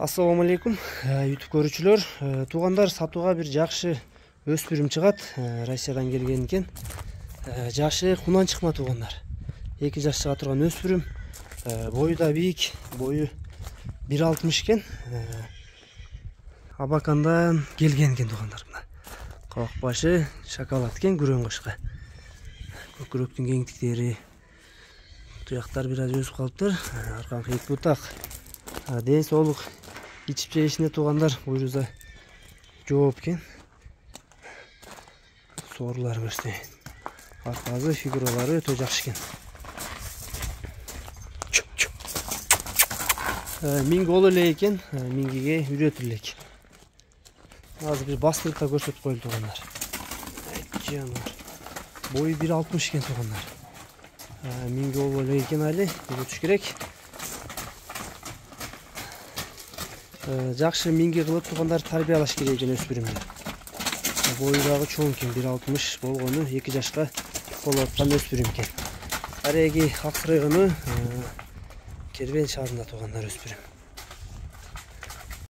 Assalamu алейкум, YouTube көрүүчүлөр. Туугандар, сатууга бир жакшы өспүрүм чыгат. Россиядан келген экен. Жашы кунан чыкма туугандар. 2 жаш чыга турган өспүрүм. Бою да бийик, бою 1.60 экен. Абакандан келген экен туугандар. Мына кабак башы шоколад экен, күрөң кышка. Көкүрөктүн кеңтиктери, туяктар бир аз өсүп калыптыр. Арканкы 2 бутак. Ден соолук içip жейишине туугандар буйруза жооп экен. Соорулар көрсөйүн. Аркасы, фигуралары өтө жакшы экен. Минги боло эле экен, мингиге үйрөтүлө элек. Азыр бир бастырып да көрсөтүп коелу туугандар. Жанар. Бою 1.60 экен туугандар. Минги боло эле экен али, үйрөтүш керек. Жакшы минги кылып туугандар тарбиялаш керек экен өспүрүмдү. Бою дагы чоң экен, 1.60 болгону 2 жашка болуп аткан өспүрүм экен. Ареги аксырыгыны Кербен шаарында туугандар өспүрүм.